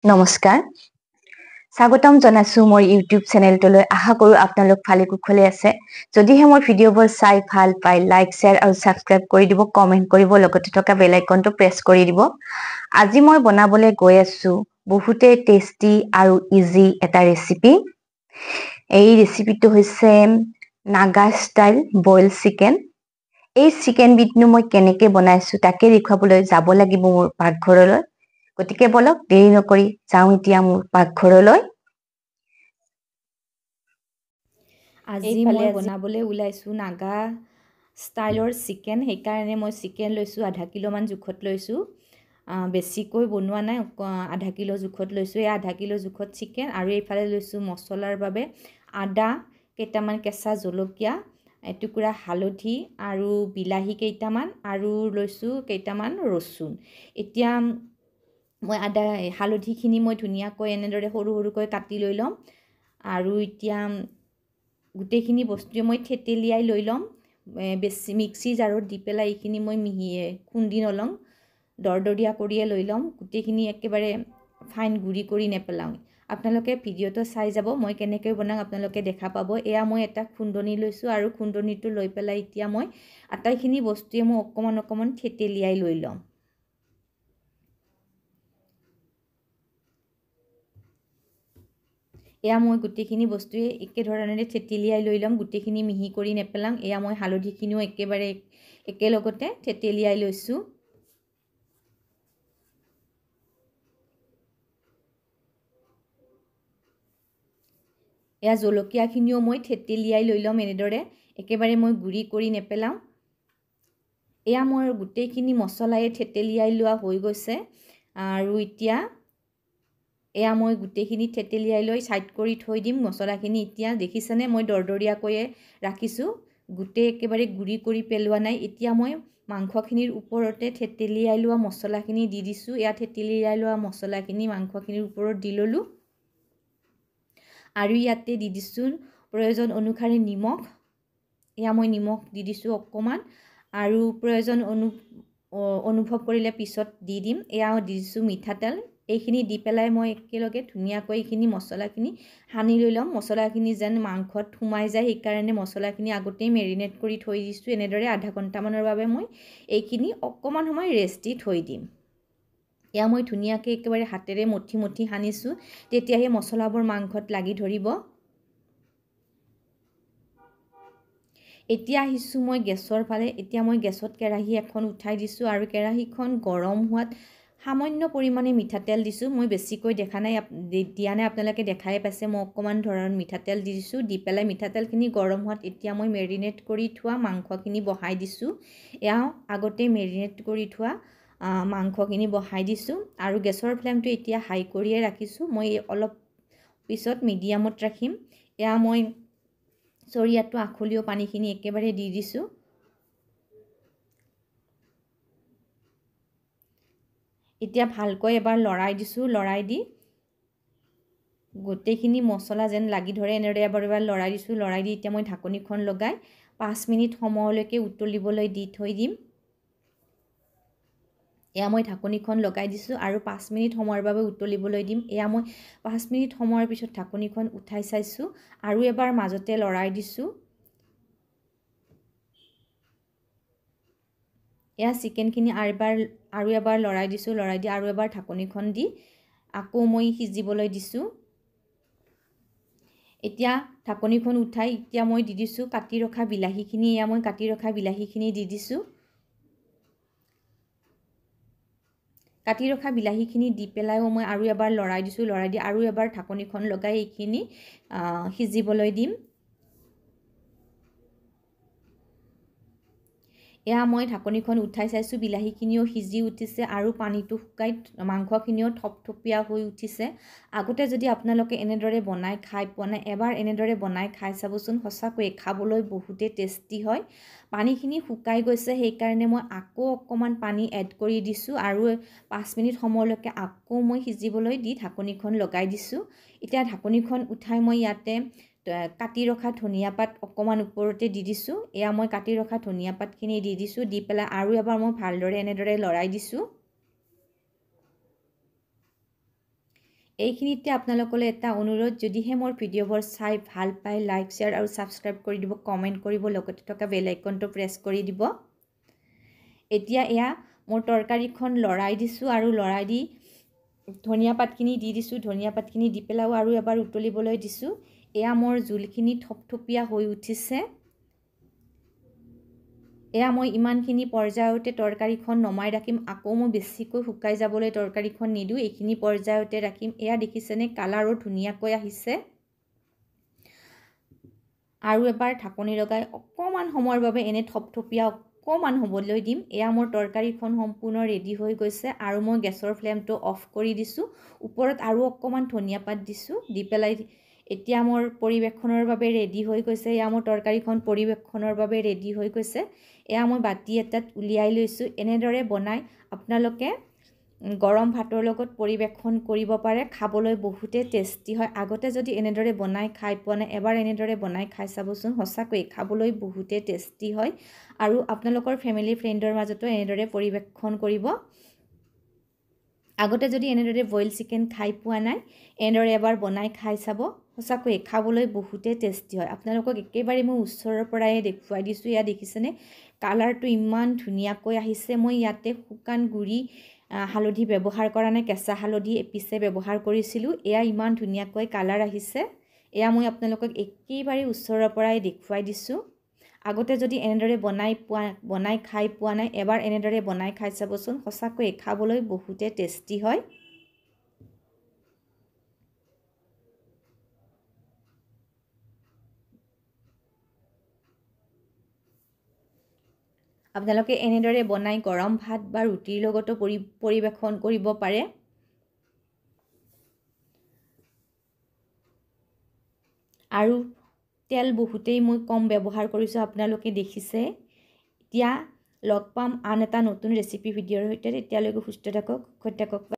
নমস্কাৰ স্বাগতম জনাইছো মোৰ ইউটিউব চেনেলটোলৈ আশা কৰো আপোনালোক ভালে কুশলে আছে যদিহে মোৰ ভিডিঅ'বোৰ চাই ভাল পায় লাইক শ্বেয়াৰ আৰু সাবস্ক্ৰাইব কৰি দিব কমেন্ট কৰিব লগতে থকা বেল আইকনটো প্ৰেছ কৰি দিব আজি মই বনাবলৈ গৈ আছো বহুতে টেষ্টি আৰু ইজি এটা ৰেচিপি এই ৰেচিপিটো হৈছে নাগা ষ্টাইল বইল চিকেন এই চিকেন বিটনো মই কেনেকৈ বনাইছো তাকে দেখুৱাবলৈ যাব লাগিব মোৰ পাকঘৰলৈ গতিকে বলক দেৰি নকৰি যাওঁ এতিয়া মোৰ পাকঘৰলৈ আজি মই বনাবলৈ ওলাইছোঁ নাগা ষ্টাইলৰ চিকেন সেইকাৰণে মই চিকেন লৈছোঁ আধা কিলোমান জোখত লৈছোঁ বেছিকৈ বনোৱা নাই আধা কিলো জোখত লৈছোঁ এই আধা কিলো জোখত চিকেন আৰু এইফালে লৈছোঁ মছলাৰ বাবে আদা কেইটামান কেঁচা জলকীয়া এটুকুৰা হালধি আৰু বিলাহী কেইটামান আৰু লৈছোঁ কেইটামান ৰচুন এতিয়া মই হালধিখিনি মই ধুনীয়াকৈ এনেদৰে সৰু সৰুকৈ কাটি লৈ ল'ম আৰু এতিয়া গোটেইখিনি বস্তুৱে মই থেতেলিয়াই লৈ ল'ম বেছি মিক্সি জাৰত দি পেলাই এইখিনি মই খুন্দি নলওঁ দৰদৰীয়া কৰিয়ে লৈ ল'ম গোটেইখিনি একেবাৰে ফাইন গুড়ি কৰি নেপেলাওঁ আপোনালোকে ভিডিঅ'টো চাই যাব মই কেনেকৈ বনাওঁ আপোনালোকে দেখা পাব এয়া মই এটা খুন্দনি লৈছোঁ আৰু খুন্দনিটো লৈ পেলাই এতিয়া মই আটাইখিনি বস্তুৱে মই অকণমান থেতেলিয়াই লৈ ল'ম এয়া মই গোটেইখিনি বস্তুৱে একেধৰণেৰে থেতেলিয়াই লৈ ল'ম গোটেইখিনি মিহি কৰি নেপেলাম এয়া মই হালধিখিনিও একেবাৰে একেলগতে থেতেলিয়াই লৈছোঁ এয়া জলকীয়াখিনিও মই থেতেলিয়াই লৈ ল'ম এনেদৰে একেবাৰে মই গুড়ি কৰি নেপেলাওঁ এয়া মোৰ গোটেইখিনি মছলাই থেতেলিয়াই লোৱা হৈ গৈছে আৰু এতিয়া এয়া মই গোটেইখিনি থেতেলিয়াই লৈ সাইড কৰি থৈ দিম মছলাখিনি এতিয়া দেখিছেনে মই দৰদৰীয়াকৈয়ে ৰাখিছোঁ গোটেই একেবাৰে গুড়ি কৰি পেলোৱা নাই এতিয়া মই মাংসখিনিৰ ওপৰতে থেতেলিয়াই লোৱা মছলাখিনি দি দিছোঁ এয়া থেতেলিয়াই লোৱা মছলাখিনি মাংসখিনিৰ ওপৰত দি ল'লোঁ আৰু ইয়াতে দি দিছোঁ প্ৰয়োজন অনুসাৰে নিমখ এয়া মই নিমখ দি দিছোঁ অকণমান আৰু প্ৰয়োজন অনুভৱ কৰিলে পিছত দি দিম এয়া দি দিছোঁ মিঠাতেল এইখিনি দি পেলাই মই একেলগে ধুনীয়াকৈ এইখিনি মছলাখিনি সানি লৈ ল'ম মছলাখিনি যেন মাংসত সোমাই যায় সেইকাৰণে মছলাখিনি আগতেই মেৰিনেট কৰি থৈ দিছোঁ এনেদৰে আধা ঘণ্টামানৰ বাবে মই এইখিনি অকণমান সময় ৰেষ্ট দি থৈ দিম এয়া মই ধুনীয়াকৈ একেবাৰে হাতেৰে মঠি সানিছোঁ তেতিয়াহে মছলাবোৰ মাংসত লাগি ধৰিব এতিয়া আহিছোঁ মই গেছৰ ফালে এতিয়া মই গেছত কেৰাহী এখন উঠাই দিছোঁ আৰু কেৰাহীখন গৰম হোৱাত সামান্য পৰিমাণে মিঠাতেল দিছোঁ মই বেছিকৈ দিয়া নাই আপোনালোকে দেখাই পাইছে মই অকণমান ধৰণৰ মিঠাতেল দি দিছোঁ দি পেলাই মিঠাতেলখিনি গৰম হোৱাত এতিয়া মই মেৰিনেট কৰি থোৱা মাংসখিনি বহাই দিছোঁ এয়া আগতে মেৰিনেট কৰি থোৱা মাংসখিনি বহাই দিছোঁ আৰু গেছৰ ফ্লেমটো এতিয়া হাই কৰিয়ে ৰাখিছোঁ মই অলপ পিছত মিডিয়ামত ৰাখিম এয়া মই চৰিয়াটো আখলীয় পানীখিনি একেবাৰে দি দিছোঁ এতিয়া ভালকৈ এবাৰ লৰাই দিছোঁ লৰাই দি গোটেইখিনি মছলা যেন লাগি ধৰে এনেদৰে এবাৰ লৰাই দিছোঁ লৰাই দি এতিয়া মই ঢাকনিখন লগাই 5 মিনিট সময়লৈকে উতলিবলৈ দি থৈ দিম এয়া মই ঢাকনিখন লগাই দিছোঁ আৰু 5 মিনিট সময়ৰ বাবে উতলিবলৈ দিম এয়া মই 5 মিনিট সময়ৰ পিছত ঢাকনিখন উঠাই চাইছোঁ আৰু এবাৰ মাজতে লৰাই দিছোঁ এয়া চিকেনখিনি আৰু এবাৰ লৰাই দিছোঁ লৰাই দি আৰু এবাৰ ঢাকনিখন দি আকৌ মই সিজিবলৈ দিছোঁ এতিয়া ঢাকনিখন উঠাই এতিয়া মই দি দিছোঁ কাটি ৰখা বিলাহীখিনি এয়া মই কাটি ৰখা বিলাহীখিনি দি দিছোঁ কাটি ৰখা বিলাহীখিনি দি পেলাইও মই আৰু এবাৰ লৰাই দিছোঁ লৰাই দি আৰু এবাৰ ঢাকনিখন লগাই এইখিনি সিজিবলৈ দিম এয়া মই ঢাকনিখন উঠাই চাইছোঁ বিলাহীখিনিও সিজি উঠিছে আৰু পানীটো শুকাই মাংসখিনিও থপথপীয়া হৈ উঠিছে আগতে যদি আপোনালোকে এনেদৰে বনাই খাই পোৱা নাই এবাৰ এনেদৰে বনাই খাই চাবচোন সঁচাকৈ খাবলৈ বহুতে টেষ্টি হয় পানীখিনি শুকাই গৈছে সেইকাৰণে মই আকৌ অকণমান পানী এড কৰি দিছোঁ আৰু 5 মিনিট সময়লৈকে আকৌ মই সিজিবলৈ দি ঢাকনিখন লগাই দিছোঁ এতিয়া ঢাকনিখন উঠাই মই ইয়াতে কাটি ৰখা ধনিয়া পাত অকণমান ওপৰতে দি দিছোঁ এয়া মই কাটি ৰখা ধনিয়া পাতখিনি দি দিছোঁ দি পেলাই আৰু এবাৰ মই ভালদৰে এনেদৰে লৰাই দিছোঁ এইখিনিতে আপোনালোকলৈ এটা অনুৰোধ, যদিহে মোৰ ভিডিঅ'বোৰ চাই ভাল পায় লাইক শ্বেয়াৰ আৰু ছাবস্ক্ৰাইব কৰি দিব, কমেণ্ট কৰিব, লগতে থকা বেল আইকনটো প্ৰেছ কৰি দিব। এতিয়া এয়া মোৰ তৰকাৰীখন লৰাই দিছোঁ আৰু লৰাই দি ধনিয়া পাতখিনি দি দিছোঁ। ধনিয়া পাতখিনি দি পেলাইও আৰু এবাৰ উতলিবলৈ দিছোঁ। এয়া মোৰ জোলখিনি থপথপীয়া হৈ উঠিছে। এয়া মই ইমানখিনি পৰ্যায়তে তৰকাৰীখন নমাই ৰাখিম। আকৌ মই বেছিকৈ শুকাই যাবলৈ তৰকাৰীখন নিদিওঁ, এইখিনি পৰ্যায়তে ৰাখিম। এয়া দেখিছেনে, কালাৰো ধুনীয়াকৈ আহিছে। আৰু এবাৰ ঢাকনি লগাই অকণমান সময়ৰ বাবে এনে থপথপীয়া অকণমান হ'বলৈ দিম। এয়া মোৰ তৰকাৰীখন সম্পূৰ্ণ ৰেডি হৈ গৈছে আৰু মই গেছৰ ফ্লেমটো অফ কৰি দিছোঁ। ওপৰত আৰু অকণমান ধনিয়া পাত দিছোঁ, দি পেলাই এতিয়া মোৰ পৰিৱেশনৰ বাবে ৰেডি হৈ গৈছে। এয়া মোৰ তৰকাৰীখন পৰিৱেশনৰ বাবে ৰেডি হৈ গৈছে। এয়া মই বাতি এটাত উলিয়াই লৈছোঁ। এনেদৰে বনাই আপোনালোকে গৰম ভাতৰ লগত পৰিৱেশন কৰিব পাৰে। খাবলৈ বহুতেই টেষ্টি হয়। আগতে যদি এনেদৰে বনাই খাই পোৱা নাই, এবাৰ এনেদৰে বনাই খাই চাবচোন। সঁচাকৈ খাবলৈ বহুতেই টেষ্টি হয় আৰু আপোনালোকৰ ফেমিলি ফ্ৰেণ্ডৰ মাজতো এনেদৰে পৰিৱেশন কৰিব। আগতে যদি এনেদৰে বইল চিকেন খাই পোৱা নাই, এনেদৰে এবাৰ বনাই খাই চাব। সঁচাকৈ খাবলৈ বহুতেই টেষ্টি হয়। আপোনালোকক একেবাৰে মই ওচৰৰ পৰাই দেখুৱাই দিছোঁ। এয়া দেখিছেনে, কালাৰটো ইমান ধুনীয়াকৈ আহিছে। মই ইয়াতে শুকান গুড়ি হালধি ব্যৱহাৰ কৰা নাই, কেঁচা হালধি এপিছে ব্যৱহাৰ কৰিছিলোঁ। এয়া ইমান ধুনীয়াকৈ কালাৰ আহিছে। এয়া মই আপোনালোকক একেবাৰে ওচৰৰ পৰাই দেখুৱাই দিছোঁ। আগতে যদি এনেদৰে বনাই খাই পোৱা নাই, এবাৰ এনেদৰে বনাই খাই চাবচোন। সঁচাকৈ খাবলৈ বহুতেই টেষ্টি হয়। আপোনালোকে এনেদৰে বনাই গৰম ভাত বা ৰুটিৰ লগতো পৰিৱেশন কৰিব পাৰে। আৰু তেল বহুতেই মই কম ব্যৱহাৰ কৰিছোঁ, আপোনালোকে দেখিছে। এতিয়া লগ পাম আন এটা নতুন ৰেচিপি ভিডিঅ'ৰ সৈতে। তেতিয়ালৈকে সুস্থ থাকক, সুখত থাকক।